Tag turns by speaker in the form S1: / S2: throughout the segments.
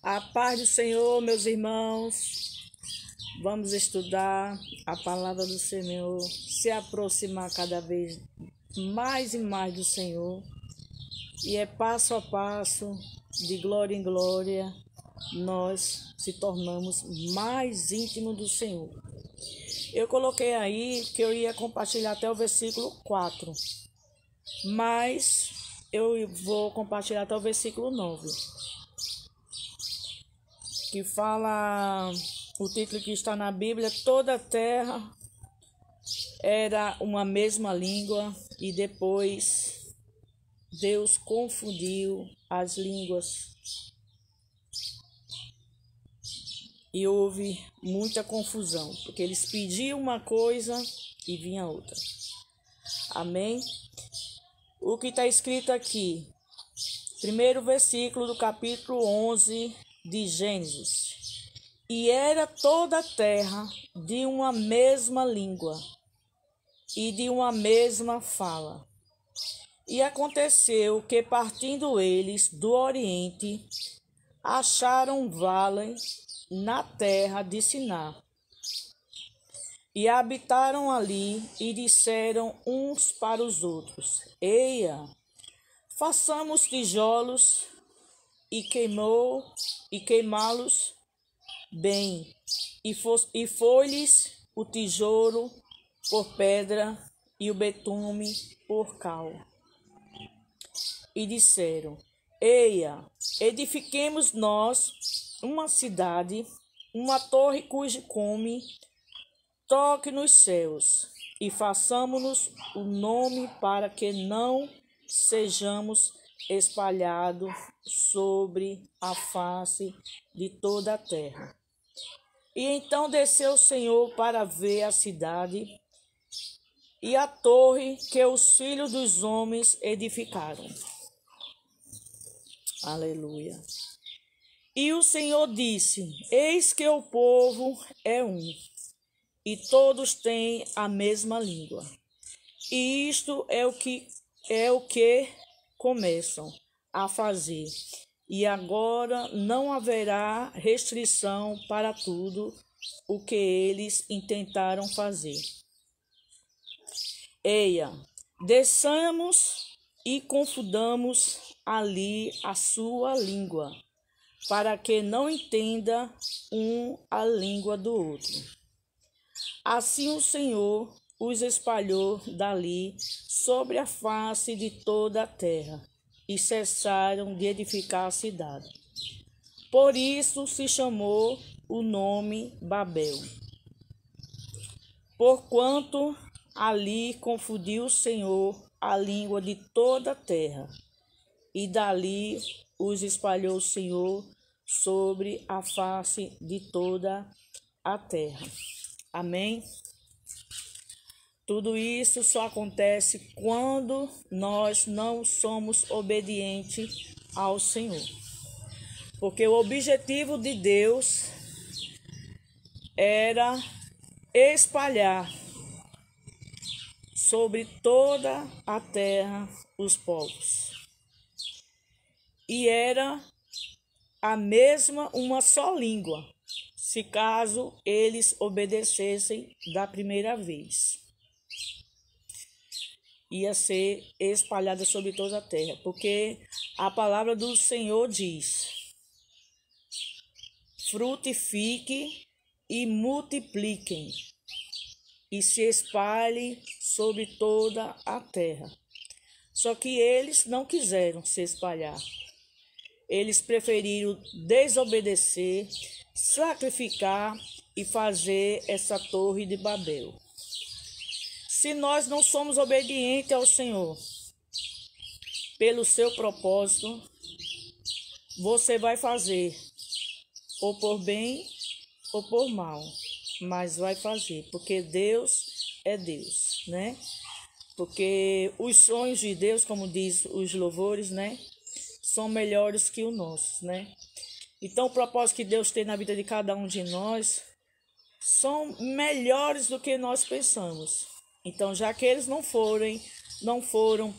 S1: A paz do Senhor, meus irmãos. Vamos estudar a palavra do Senhor, se aproximar cada vez mais e mais do Senhor. E é passo a passo, de glória em glória, nós se tornamos mais íntimos do Senhor. Eu coloquei aí que eu ia compartilhar até o versículo 4, mas eu vou compartilhar até o versículo 9. Que fala, o título que está na Bíblia: toda a terra era uma mesma língua, e depois Deus confundiu as línguas. E houve muita confusão, porque eles pediam uma coisa e vinha outra. Amém? O que está escrito aqui, primeiro versículo do capítulo 11 de Gênesis. E era toda a terra de uma mesma língua e de uma mesma fala. E aconteceu que, partindo eles do Oriente, acharam um vale na terra de Siná. E habitaram ali e disseram uns para os outros: Eia, façamos tijolos e queimá-los bem. E foi-lhes o tijolo por pedra e o betume por cal. E disseram: Eia, edifiquemos nós uma cidade, uma torre cujo cume toque nos céus, e façamos-nos o nome para que não sejamos espalhados sobre a face de toda a terra. E então desceu o Senhor para ver a cidade e a torre que os filhos dos homens edificaram. Aleluia. E o Senhor disse: Eis que o povo é um, e todos têm a mesma língua. E isto é o que começam a fazer. E agora não haverá restrição para tudo o que eles intentaram fazer. Eia, desçamos e confundamos ali a sua língua, para que não entenda um a língua do outro. Assim o Senhor os espalhou dali sobre a face de toda a terra, e cessaram de edificar a cidade. Por isso se chamou o nome Babel, porquanto ali confundiu o Senhor a língua de toda a terra, e dali os espalhou o Senhor sobre a face de toda a terra. Amém? Tudo isso só acontece quando nós não somos obedientes ao Senhor. Porque o objetivo de Deus era espalhar sobre toda a terra os povos. E era a mesma, uma só língua, se caso eles obedecessem da primeira vez. Ia ser espalhada sobre toda a terra, porque a palavra do Senhor diz: frutifiquem e multipliquem, e se espalhem sobre toda a terra. Só que eles não quiseram se espalhar. Eles preferiram desobedecer, sacrificar e fazer essa torre de Babel. Se nós não somos obedientes ao Senhor, pelo seu propósito, você vai fazer, ou por bem ou por mal, mas vai fazer, porque Deus é Deus, né? Porque os sonhos de Deus, como diz os louvores, né, são melhores que os nossos, né? Então, o propósito que Deus tem na vida de cada um de nós são melhores do que nós pensamos. Então, já que eles não foram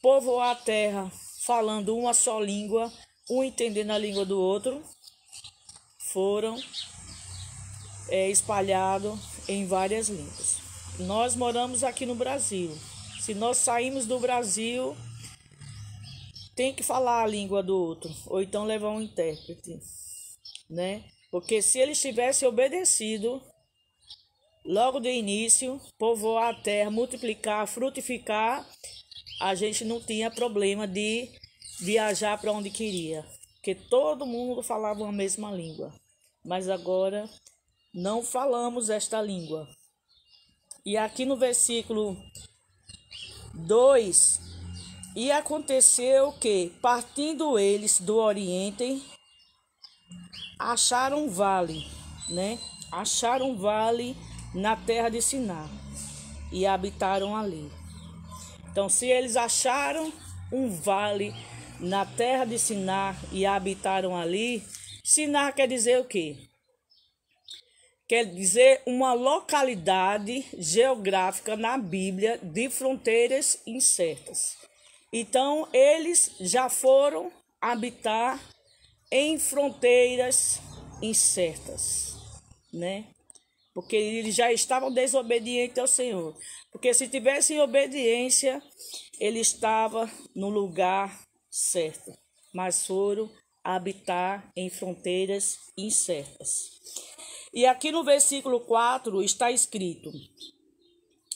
S1: povoar a terra falando uma só língua, um entendendo a língua do outro, foram espalhados em várias línguas. Nós moramos aqui no Brasil. Se nós saímos do Brasil, tem que falar a língua do outro, ou então levar um intérprete, né? Porque se eles tivessem obedecido logo do início, povoar a terra, multiplicar, frutificar, a gente não tinha problema de viajar para onde queria, porque todo mundo falava a mesma língua. Mas agora não falamos esta língua. E aqui no versículo 2, e aconteceu que, partindo eles do Oriente, acharam um vale, né? Acharam um vale na terra de Sinar e habitaram ali. Então, se eles acharam um vale na terra de Sinar e habitaram ali, Sinar quer dizer o quê? Quer dizer uma localidade geográfica na Bíblia de fronteiras incertas. Então, eles já foram habitar em fronteiras incertas, né? Porque eles já estavam desobedientes ao Senhor. Porque se tivessem obediência, ele estava no lugar certo. Mas foram habitar em fronteiras incertas. E aqui no versículo 4 está escrito: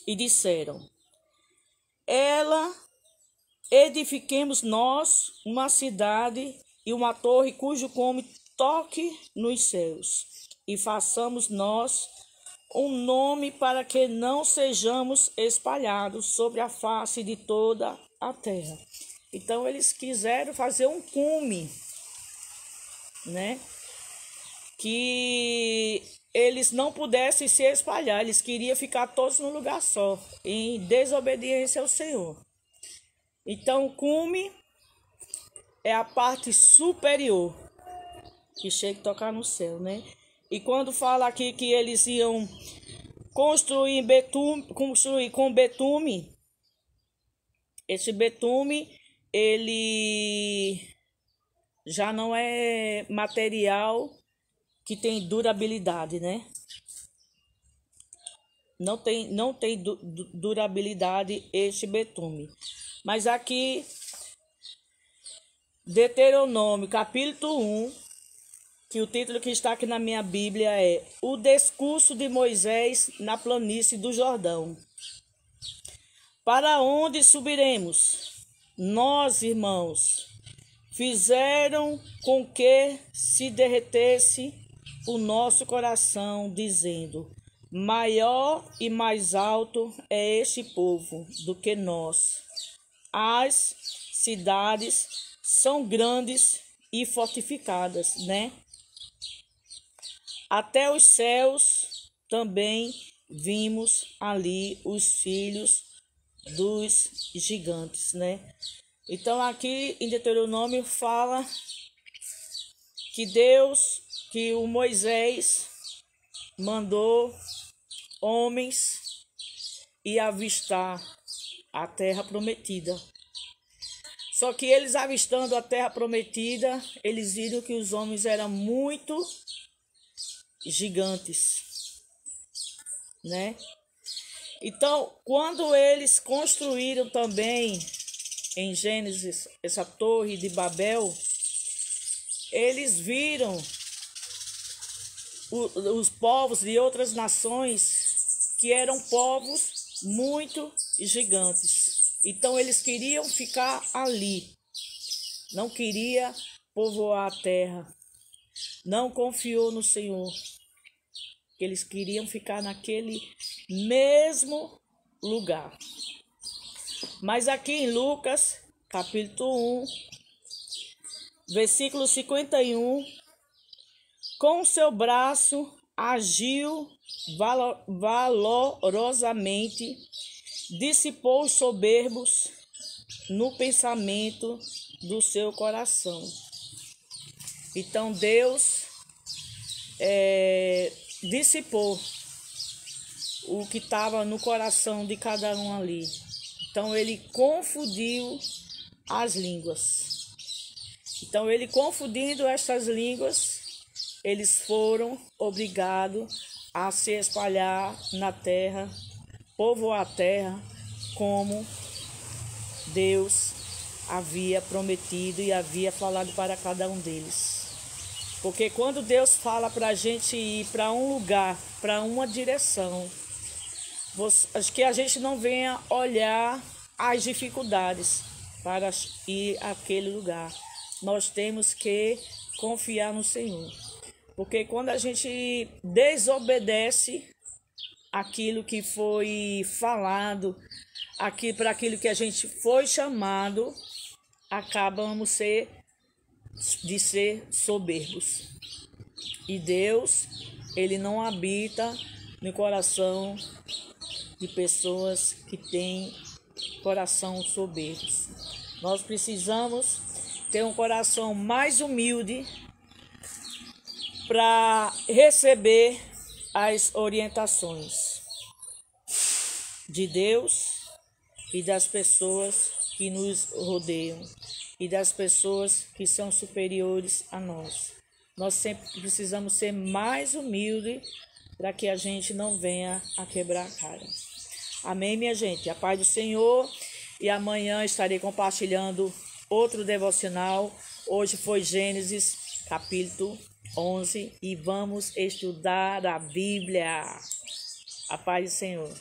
S1: e disseram, edifiquemos nós uma cidade e uma torre cujo cume toque nos céus, e façamos nós um nome para que não sejamos espalhados sobre a face de toda a terra. Então eles quiseram fazer um cume, né? Que eles não pudessem se espalhar, eles queriam ficar todos num lugar só, em desobediência ao Senhor. Então, o cume é a parte superior, que chega a tocar no céu, né? E quando fala aqui que eles iam construir com betume, esse betume, ele já não é material que tem durabilidade, né? Não tem durabilidade este betume. Mas aqui, Deuteronômio, capítulo 1, que o título que está aqui na minha Bíblia é O Discurso de Moisés na planície do Jordão. Para onde subiremos? Nós, irmãos, fizeram com que se derretesse o nosso coração, dizendo, maior e mais alto é este povo do que nós. As cidades são grandes e fortificadas, né? Até os céus também vimos ali os filhos dos gigantes, né? Então aqui em Deuteronômio fala que o Moisés mandou homens ir avistar a terra prometida. Só que eles avistando a terra prometida, eles viram que os homens eram muito gigantes, né? Então, quando eles construíram também em Gênesis essa torre de Babel, eles viram os povos de outras nações que eram povos muito gigantes. Então eles queriam ficar ali, não queria povoar a terra, não confiou no Senhor. Eles queriam ficar naquele mesmo lugar. Mas aqui em Lucas, capítulo 1, versículo 51, com seu braço agiu valorosamente, dissipou os soberbos no pensamento do seu coração. Então Deus dissipou o que estava no coração de cada um ali. Então ele confundiu as línguas. Então ele confundindo essas línguas, eles foram obrigados a se espalhar na terra, povoar a terra, como Deus havia prometido e havia falado para cada um deles. Porque quando Deus fala para a gente ir para um lugar, para uma direção, acho que a gente não venha olhar as dificuldades para ir àquele lugar. Nós temos que confiar no Senhor. Porque quando a gente desobedece aquilo que foi falado, para aquilo que a gente foi chamado, acabamos de ser soberbos. E Deus, Ele não habita no coração de pessoas que têm coração soberbos. Nós precisamos ter um coração mais humilde para receber as orientações de Deus e das pessoas que nos rodeiam e das pessoas que são superiores a nós. Nós sempre precisamos ser mais humildes para que a gente não venha a quebrar a cara. Amém, minha gente? A paz do Senhor. E amanhã estarei compartilhando outro devocional. Hoje foi Gênesis, capítulo 11. E vamos estudar a Bíblia. A paz do Senhor.